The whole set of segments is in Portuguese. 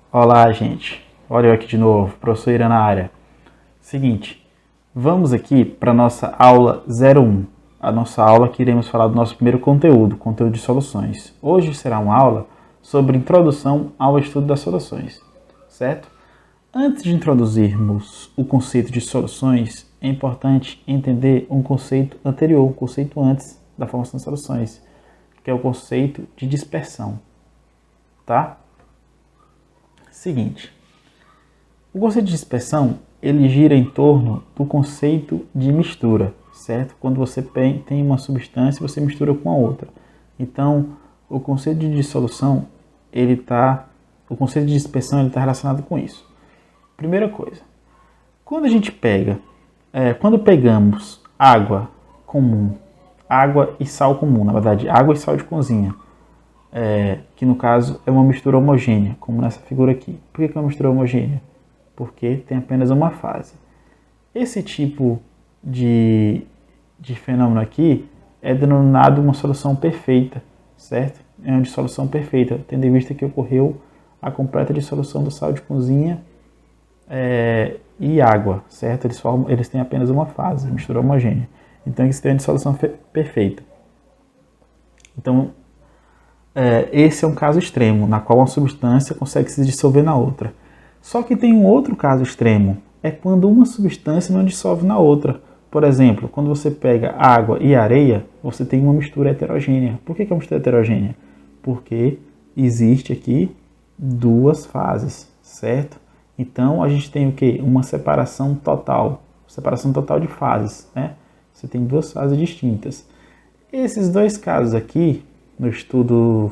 Olá, gente. Olha eu aqui de novo, professor Ira na área. Seguinte, vamos aqui para a nossa aula 01. A nossa aula que iremos falar do nosso primeiro conteúdo de soluções. Hoje será uma aula sobre introdução ao estudo das soluções, certo? Antes de introduzirmos o conceito de soluções, é importante entender um conceito anterior, um conceito antes da formação de soluções, que é o conceito de dispersão, tá? Seguinte, o conceito de dispersão, ele gira em torno do conceito de mistura, certo? Quando você tem uma substância, você mistura com a outra. Então, o conceito de dissolução, o conceito de dispersão, ele está relacionado com isso. Primeira coisa, quando pegamos água comum, água e sal comum, na verdade, água e sal de cozinha, que no caso é uma mistura homogênea, como nessa figura aqui. Por que é uma mistura homogênea? Porque tem apenas uma fase. Esse tipo de fenômeno aqui é denominado uma solução perfeita, certo? É uma dissolução perfeita, tendo em vista que ocorreu a completa dissolução do sal de cozinha e água, certo? Eles têm apenas uma fase, mistura homogênea. Então, isso tem uma dissolução perfeita. Então, esse é um caso extremo, na qual uma substância consegue se dissolver na outra. Só que tem um outro caso extremo, é quando uma substância não dissolve na outra. Por exemplo, quando você pega água e areia, você tem uma mistura heterogênea. Por que é uma mistura heterogênea? Porque existe aqui duas fases, certo? Então, a gente tem o quê? Uma separação total de fases, né? Você tem duas fases distintas. Esses dois casos aqui, no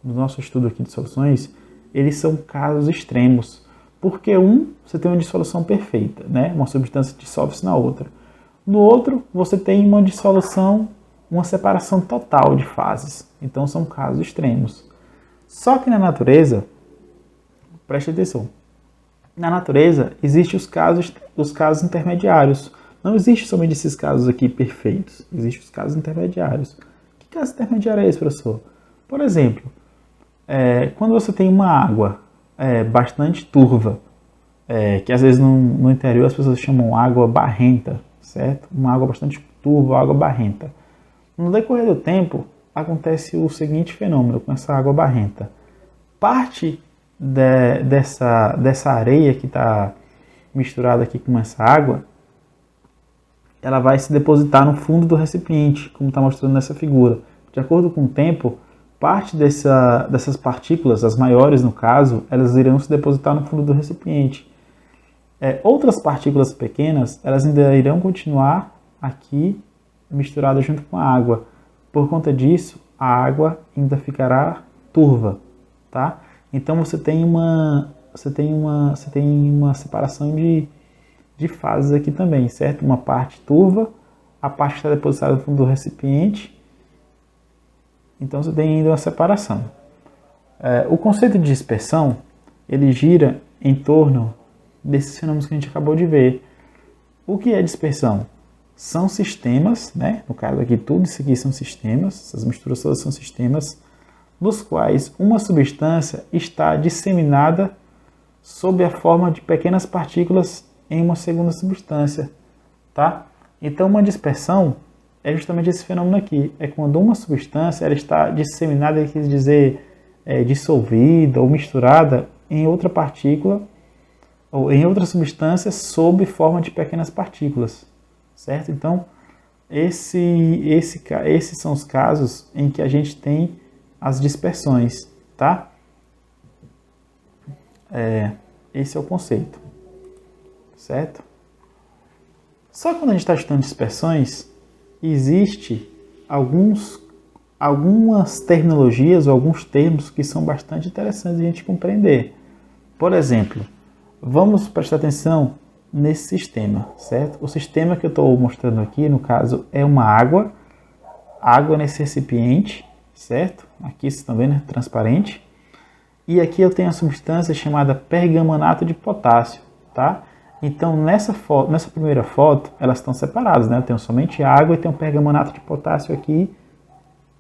nosso estudo aqui de soluções, eles são casos extremos, porque você tem uma dissolução perfeita, né? Uma substância dissolve-se na outra. No outro, você tem uma dissolução, uma separação total de fases. Então, são casos extremos. Só que na natureza, preste atenção, na natureza existem os casos intermediários. Não existe somente esses casos aqui perfeitos, existem os casos intermediários. Que caso intermediário é esse, professor? Por exemplo, quando você tem uma água bastante turva, que às vezes no interior as pessoas chamam água barrenta, certo? Uma água bastante turva, água barrenta. No decorrer do tempo, acontece o seguinte fenômeno com essa água barrenta. Parte dessa areia que está misturada aqui com essa água, ela vai se depositar no fundo do recipiente, como está mostrando nessa figura. De acordo com o tempo, parte dessas partículas, as maiores no caso, elas irão se depositar no fundo do recipiente. Outras partículas pequenas, elas ainda irão continuar aqui misturadas junto com a água. Por conta disso, a água ainda ficará turva, tá? Então você tem uma separação de fases aqui também, certo? Uma parte turva, a parte que está depositada no fundo do recipiente. Então você tem ainda uma separação. O conceito de dispersão, ele gira em torno desses fenômenos que a gente acabou de ver. O que é dispersão? São sistemas, né? No caso aqui, tudo isso aqui são sistemas, essas misturas todas são sistemas, nos quais uma substância está disseminada sob a forma de pequenas partículas em uma segunda substância, tá? Então, uma dispersão é justamente esse fenômeno aqui, é quando uma substância ela está disseminada, quer dizer, dissolvida ou misturada em outra partícula ou em outra substância sob forma de pequenas partículas, certo? Então, esses são os casos em que a gente tem as dispersões, tá? Esse é o conceito, certo? Só que quando a gente está estudando dispersões, existe algumas terminologias ou alguns termos que são bastante interessantes de a gente compreender. Por exemplo, vamos prestar atenção nesse sistema, certo? O sistema que eu estou mostrando aqui, no caso, é uma água nesse recipiente, certo? Aqui vocês estão vendo, transparente. E aqui eu tenho a substância chamada pergamanato de potássio, tá? Então, nessa primeira foto, elas estão separadas, né? Eu tenho somente água e tenho pergamanato de potássio aqui,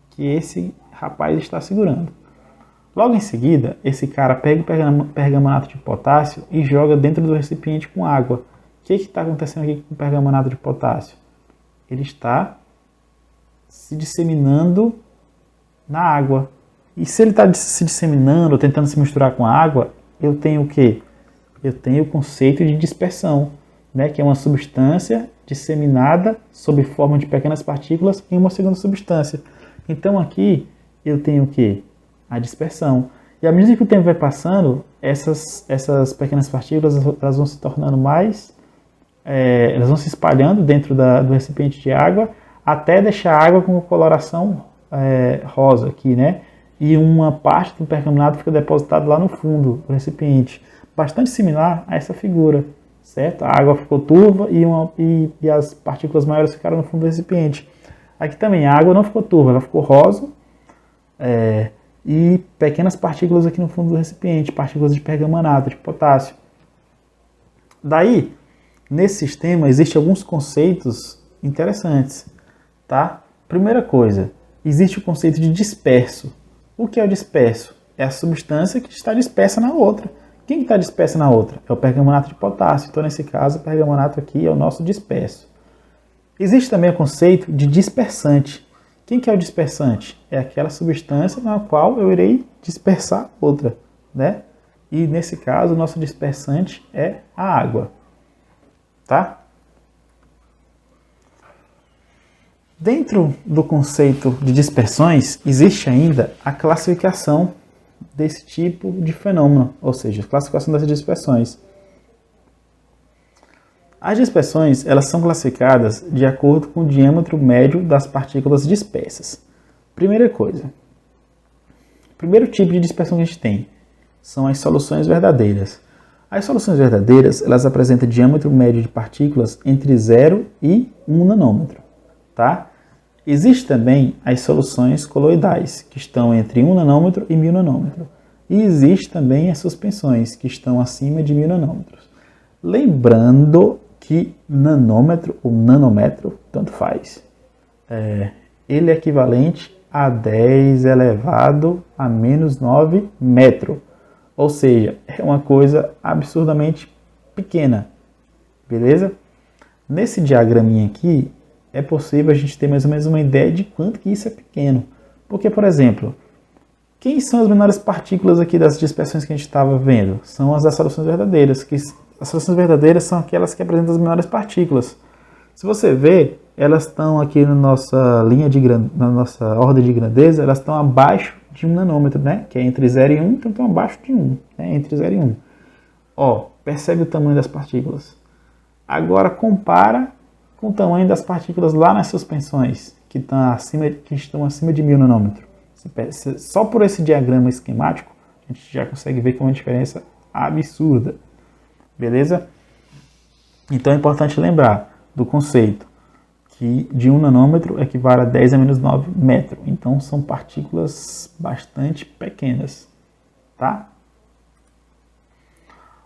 que esse rapaz está segurando. Logo em seguida, esse cara pega o pergamanato de potássio e joga dentro do recipiente com água. O que está acontecendo aqui com o pergamanato de potássio? Ele está se disseminando na água. E se ele está se disseminando, tentando se misturar com a água, eu tenho o quê? Eu tenho o conceito de dispersão, né? Que é uma substância disseminada sob forma de pequenas partículas em uma segunda substância. Então aqui eu tenho o quê? A dispersão. E à medida que o tempo vai passando, essas pequenas partículas elas vão se tornando mais, elas vão se espalhando dentro do recipiente de água, até deixar a água com coloração rosa aqui, né? E uma parte do percambionato fica depositado lá no fundo do recipiente. Bastante similar a essa figura, certo? A água ficou turva e as partículas maiores ficaram no fundo do recipiente. Aqui também a água não ficou turva, ela ficou rosa e pequenas partículas aqui no fundo do recipiente, partículas de pergamanato, de potássio. Daí, nesse sistema, existem alguns conceitos interessantes, tá? Primeira coisa, existe o conceito de disperso. O que é o disperso? É a substância que está dispersa na outra. Quem está dispersa na outra? É o pergamanato de potássio. Então, nesse caso, o pergamanato aqui é o nosso disperso. Existe também o conceito de dispersante. Quem que é o dispersante? É aquela substância na qual eu irei dispersar outra, né? E nesse caso, o nosso dispersante é a água, tá? Dentro do conceito de dispersões, existe ainda a classificação desse tipo de fenômeno, ou seja, a classificação dessas dispersões. As dispersões, elas são classificadas de acordo com o diâmetro médio das partículas dispersas. Primeira coisa, primeiro tipo de dispersão que a gente tem são as soluções verdadeiras. As soluções verdadeiras, elas apresentam diâmetro médio de partículas entre 0 e 1 nanômetro, tá? Existem também as soluções coloidais, que estão entre 1 nanômetro e 1000 nanômetros. E existem também as suspensões, que estão acima de 1000 nanômetros. Lembrando que nanômetro ou nanômetro, tanto faz, ele é equivalente a 10 elevado a menos 9 metro. Ou seja, é uma coisa absurdamente pequena, beleza? Nesse diagraminha aqui, é possível a gente ter mais ou menos uma ideia de quanto que isso é pequeno. Porque, por exemplo, quem são as menores partículas aqui das dispersões que a gente estava vendo? São as das soluções verdadeiras. As soluções verdadeiras são aquelas que apresentam as menores partículas. Se você ver, elas estão aqui na nossa na nossa ordem de grandeza, elas estão abaixo de 1 nanômetro, né? Que é entre 0 e 1, então estão abaixo de 1, né? Entre 0 e 1. Ó, percebe o tamanho das partículas. Agora compara com o tamanho das partículas lá nas suspensões, que estão acima de 1000 nanômetros. Só por esse diagrama esquemático, a gente já consegue ver que é uma diferença absurda. Beleza? Então é importante lembrar do conceito que de 1 nanômetro equivale a 10 a menos 9 metro. Então são partículas bastante pequenas, tá?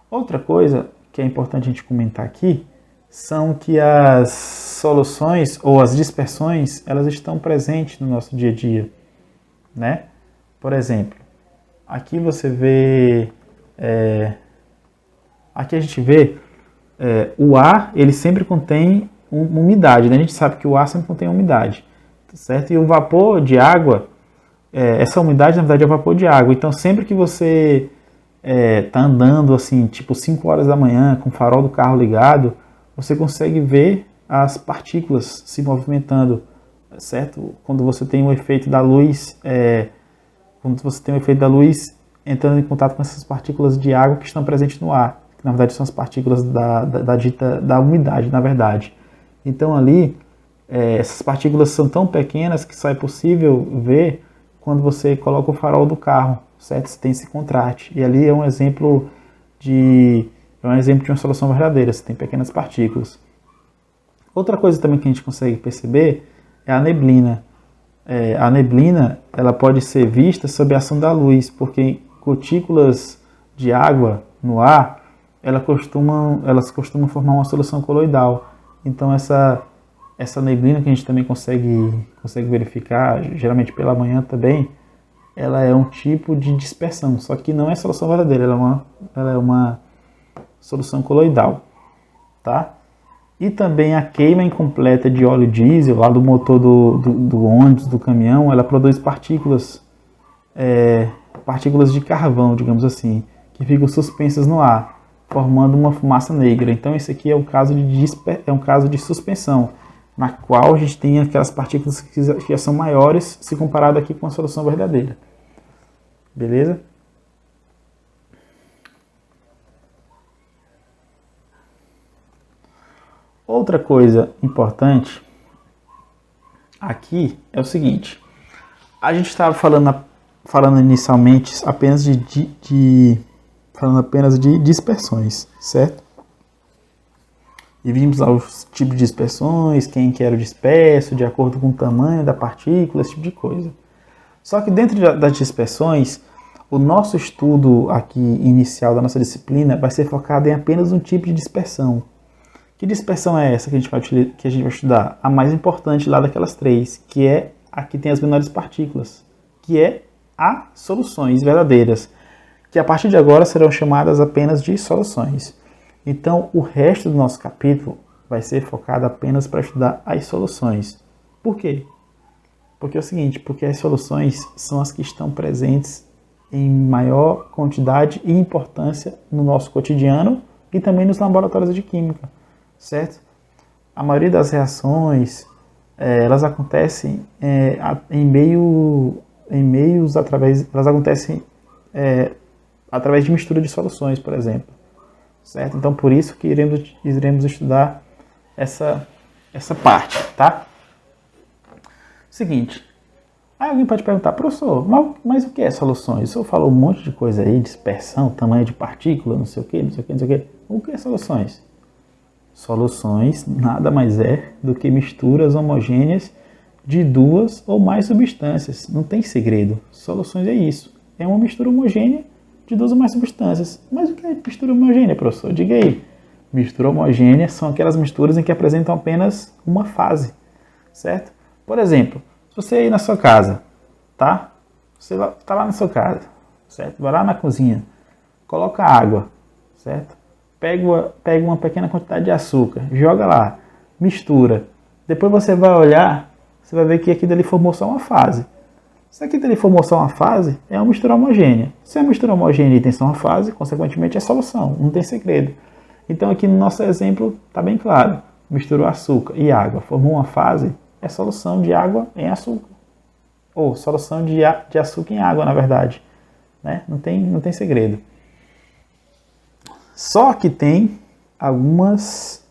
Outra coisa que é importante a gente comentar aqui são que as soluções ou as dispersões, elas estão presentes no nosso dia a dia, né? Por exemplo, aqui você vê, aqui a gente vê o ar, ele sempre contém uma umidade, né? A gente sabe que o ar sempre contém umidade, certo? E o vapor de água, essa umidade na verdade é o vapor de água. Então sempre que você tá andando assim, tipo 5 horas da manhã com o farol do carro ligado, você consegue ver as partículas se movimentando, certo? Quando você tem o efeito da luz, entrando em contato com essas partículas de água que estão presentes no ar, que na verdade são as partículas da umidade, na verdade. Então ali, essas partículas são tão pequenas que só é possível ver quando você coloca o farol do carro, certo? Você tem esse contraste. E ali é um exemplo de uma solução verdadeira, você tem pequenas partículas. Outra coisa também que a gente consegue perceber é a neblina. A neblina, ela pode ser vista sob a ação da luz, porque gotículas de água no ar, elas costumam formar uma solução coloidal. Então essa neblina que a gente também consegue verificar, geralmente pela manhã também, ela é um tipo de dispersão, só que não é solução verdadeira, ela é uma solução coloidal, tá? E também a queima incompleta de óleo diesel, lá do motor do ônibus, do caminhão, ela produz partículas de carvão, digamos assim, que ficam suspensas no ar, formando uma fumaça negra. Então esse aqui é um caso de suspensão, na qual a gente tem aquelas partículas que já são maiores se comparado aqui com a solução verdadeira. Beleza? Outra coisa importante aqui é o seguinte: a gente estava falando inicialmente apenas de dispersões, certo? E vimos lá os tipos de dispersões, quem que era o disperso, de acordo com o tamanho da partícula, esse tipo de coisa. Só que dentro das dispersões, o nosso estudo aqui inicial da nossa disciplina vai ser focado em apenas um tipo de dispersão. Que dispersão é essa que a gente vai estudar? A mais importante lá daquelas três, que é a que tem as menores partículas, que é as soluções verdadeiras, que a partir de agora serão chamadas apenas de soluções. Então, o resto do nosso capítulo vai ser focado apenas para estudar as soluções. Por quê? Porque é o seguinte, porque as soluções são as que estão presentes em maior quantidade e importância no nosso cotidiano e também nos laboratórios de química, certo? A maioria das reações, elas acontecem através de mistura de soluções, por exemplo, certo? Então, por isso que iremos estudar essa parte, tá? Seguinte, aí alguém pode perguntar: professor, mas o que é soluções? O senhor falou um monte de coisa aí, dispersão, tamanho de partícula, não sei o que, não sei o que, não sei o que. O que é soluções? Soluções nada mais é do que misturas homogêneas de duas ou mais substâncias. Não tem segredo. Soluções é isso. É uma mistura homogênea de duas ou mais substâncias. Mas o que é mistura homogênea, professor? Diga aí. Mistura homogênea são aquelas misturas em que apresentam apenas uma fase, certo? Por exemplo, se você ir na sua casa, tá? Você está lá na sua casa, certo? Vai lá na cozinha, coloca água, certo? Pega uma pequena quantidade de açúcar, joga lá, mistura. Depois você vai olhar, você vai ver que aqui dali formou só uma fase. Se aqui dali formou só uma fase, é uma mistura homogênea. Se é uma mistura homogênea e tem só uma fase, consequentemente é solução, não tem segredo. Então aqui no nosso exemplo está bem claro. Misturou açúcar e água, formou uma fase, é solução de água em açúcar. Ou solução de açúcar em água, na verdade. Né? Não tem segredo. Só que tem alguns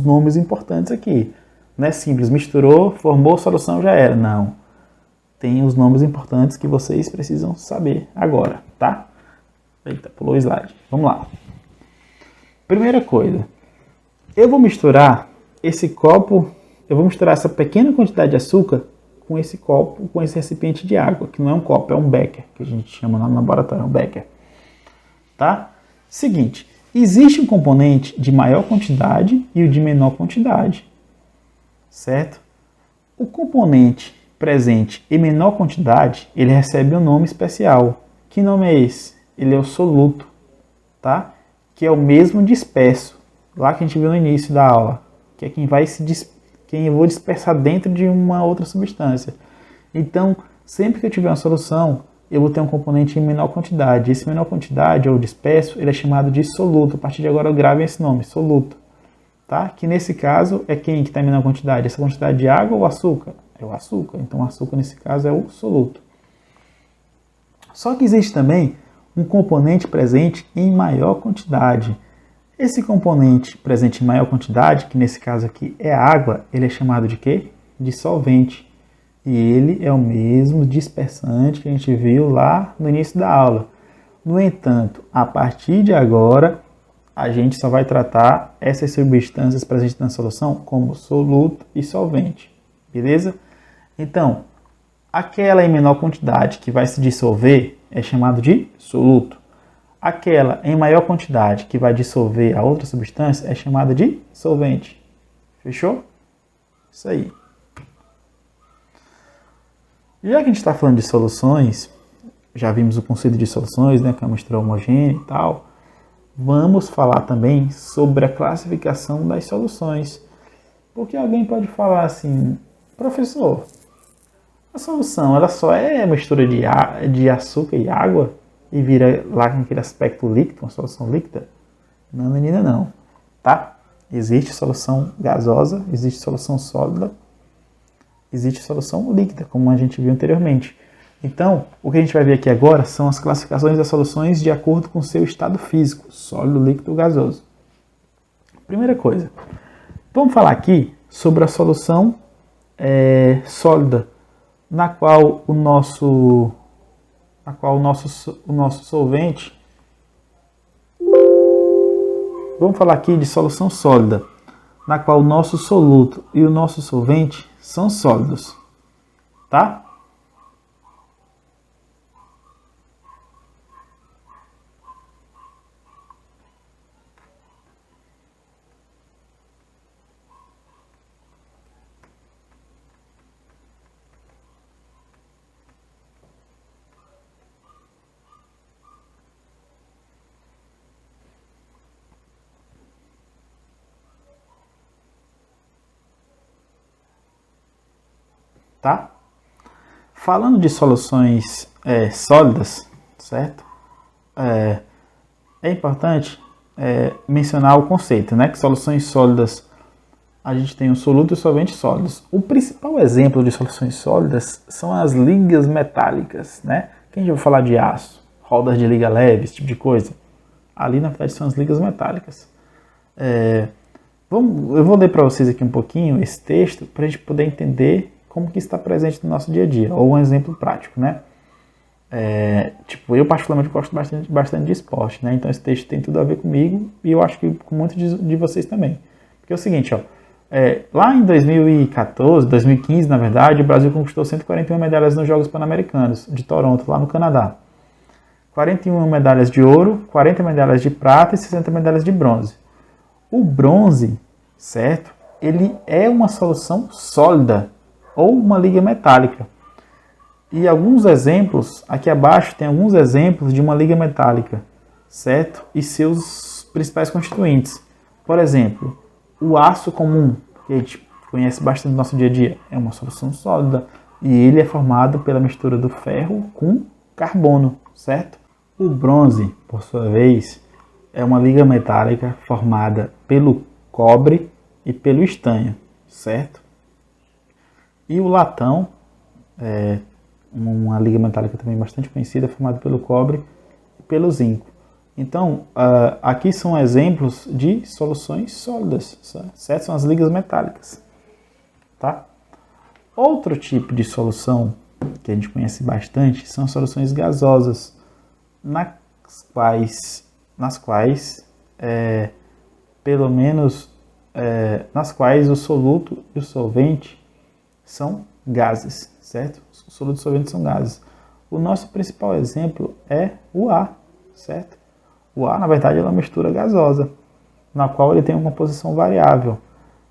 nomes importantes aqui. Não é simples, misturou, formou, solução, já era. Não. Tem os nomes importantes que vocês precisam saber agora, tá? Eita, pulou o slide. Vamos lá. Primeira coisa. Eu vou misturar essa pequena quantidade de açúcar com esse copo, com esse recipiente de água, que não é um copo, é um becker, que a gente chama lá no laboratório, é um becker. Tá? Seguinte. Existe um componente de maior quantidade e o de menor quantidade, certo? O componente presente em menor quantidade, ele recebe um nome especial. Que nome é esse? Ele é o soluto, tá? Que é o mesmo disperso, lá que a gente viu no início da aula, que é quem eu vou dispersar dentro de uma outra substância. Então, sempre que eu tiver uma solução, eu vou ter um componente em menor quantidade. Esse menor quantidade, ou disperso, ele é chamado de soluto. A partir de agora eu gravo esse nome, soluto. Tá? Que nesse caso é quem que está em menor quantidade? Essa quantidade de água ou açúcar? É o açúcar. Então o açúcar nesse caso é o soluto. Só que existe também um componente presente em maior quantidade. Esse componente presente em maior quantidade, que nesse caso aqui é água, ele é chamado de quê? De solvente. E ele é o mesmo dispersante que a gente viu lá no início da aula. No entanto, a partir de agora, a gente só vai tratar essas substâncias presentes na solução como soluto e solvente. Beleza? Então, aquela em menor quantidade que vai se dissolver é chamado de soluto. Aquela em maior quantidade que vai dissolver a outra substância é chamada de solvente. Fechou? Isso aí. Já que a gente está falando de soluções, já vimos o conceito de soluções, né, que é uma mistura homogênea e tal. Vamos falar também sobre a classificação das soluções. Porque alguém pode falar assim, professor, a solução ela só é mistura de açúcar e água e vira lá com aquele aspecto líquido, uma solução líquida? Não, menina, não. Tá? Existe solução gasosa, existe solução sólida, existe solução líquida, como a gente viu anteriormente. Então, o que a gente vai ver aqui agora são as classificações das soluções de acordo com o seu estado físico, sólido, líquido ou gasoso. Primeira coisa, vamos falar aqui sobre a solução sólida, na qual o nosso solvente. Vamos falar aqui de solução sólida, na qual o nosso soluto e o nosso solvente são sólidos, tá? Tá? Falando de soluções sólidas, certo? É importante mencionar o conceito, né? Que soluções sólidas a gente tem o soluto e o solvente sólidos. O principal exemplo de soluções sólidas são as ligas metálicas, né? Quem já ouviu falar de aço, rodas de liga leve, esse tipo de coisa? Ali, na verdade, são as ligas metálicas. Eu vou ler para vocês aqui um pouquinho esse texto para a gente poder entender como que está presente no nosso dia a dia, ou um exemplo prático, né? Eu particularmente gosto bastante de esporte, né? Então esse texto tem tudo a ver comigo e eu acho que com muitos de vocês também. Porque é o seguinte, ó, lá em 2014, 2015, na verdade, o Brasil conquistou 141 medalhas nos Jogos Pan-Americanos de Toronto, lá no Canadá. 41 medalhas de ouro, 40 medalhas de prata e 60 medalhas de bronze. O bronze, certo? Ele é uma solução sólida ou uma liga metálica. E alguns exemplos, aqui abaixo tem alguns exemplos de uma liga metálica, certo? E seus principais constituintes. Por exemplo, o aço comum, que a gente conhece bastante no nosso dia a dia, é uma solução sólida e ele é formado pela mistura do ferro com carbono, certo? O bronze, por sua vez, é uma liga metálica formada pelo cobre e pelo estanho, certo? E o latão é uma liga metálica também bastante conhecida, formada pelo cobre e pelo zinco. Então, aqui são exemplos de soluções sólidas, certo? São as ligas metálicas, tá? Outro tipo de solução que a gente conhece bastante são as soluções gasosas, nas quais o soluto e o solvente são gases, certo? O soluto e o solvente são gases. O nosso principal exemplo é o ar, certo? O ar, na verdade, é uma mistura gasosa, na qual ele tem uma composição variável.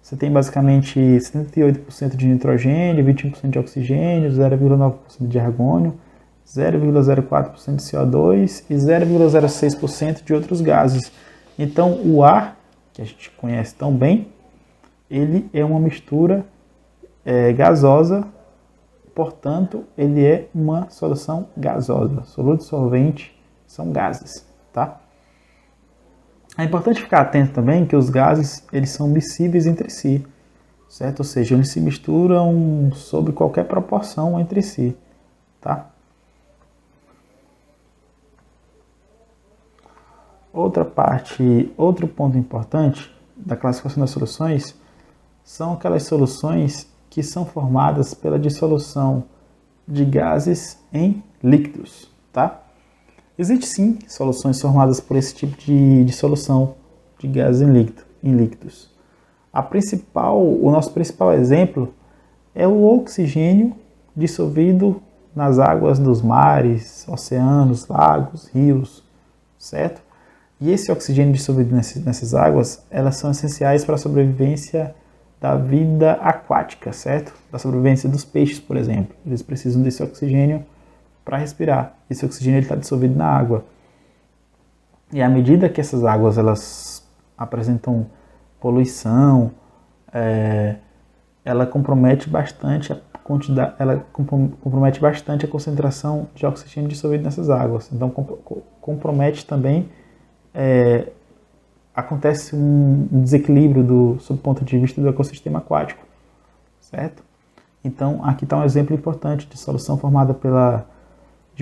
Você tem basicamente 78% de nitrogênio, 21% de oxigênio, 0,9% de argônio, 0,04% de CO2 e 0,06% de outros gases. Então, o ar, que a gente conhece tão bem, ele é uma mistura gasosa, portanto, ele é uma solução gasosa. Soluto e solvente são gases, tá? É importante ficar atento também que os gases, eles são miscíveis entre si, certo? Ou seja, eles se misturam sob qualquer proporção entre si, tá? Outro ponto importante da classificação das soluções são aquelas soluções que são formadas pela dissolução de gases em líquidos, tá? Existem sim soluções formadas por esse tipo de dissolução de gases em líquidos. O nosso principal exemplo é o oxigênio dissolvido nas águas dos mares, oceanos, lagos, rios, certo? E esse oxigênio dissolvido nessas águas, elas são essenciais para a sobrevivência da vida aquática, certo? Da sobrevivência dos peixes, por exemplo. Eles precisam desse oxigênio para respirar. Esse oxigênio está dissolvido na água. E à medida que essas águas elas apresentam poluição, ela compromete bastante a quantidade, ela compromete bastante a concentração de oxigênio dissolvido nessas águas. Então compromete também, acontece um desequilíbrio sob o ponto de vista do ecossistema aquático, certo? Então aqui está um exemplo importante de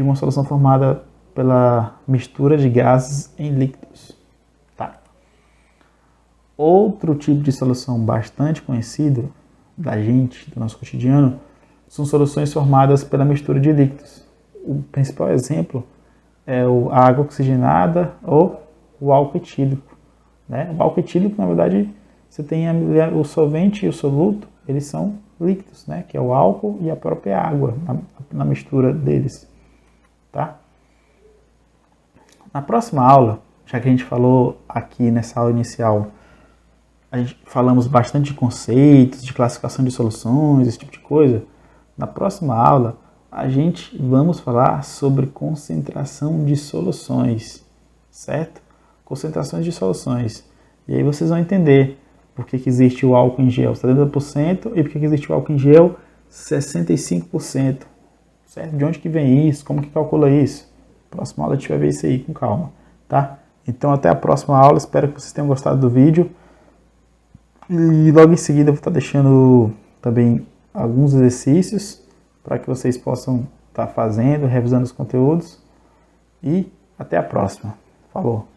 uma solução formada pela mistura de gases em líquidos. Tá. Outro tipo de solução bastante conhecido da gente, do nosso cotidiano, são soluções formadas pela mistura de líquidos. O principal exemplo é a água oxigenada ou o álcool etílico. Né? O álcool etílico, na verdade, você tem o solvente e o soluto, eles são líquidos, né? Que é o álcool e a própria água na mistura deles. Tá? Na próxima aula, já que a gente falou aqui nessa aula inicial, falamos bastante de conceitos, de classificação de soluções, esse tipo de coisa. Na próxima aula, vamos falar sobre concentração de soluções, certo? Concentrações de soluções. E aí vocês vão entender por que existe o álcool em gel 70% e por que existe o álcool em gel 65%. Certo? De onde que vem isso? Como que calcula isso? Próxima aula a gente vai ver isso aí com calma, tá? Então até a próxima aula, espero que vocês tenham gostado do vídeo. E logo em seguida eu vou estar deixando também alguns exercícios para que vocês possam estar fazendo, revisando os conteúdos. E até a próxima. Falou!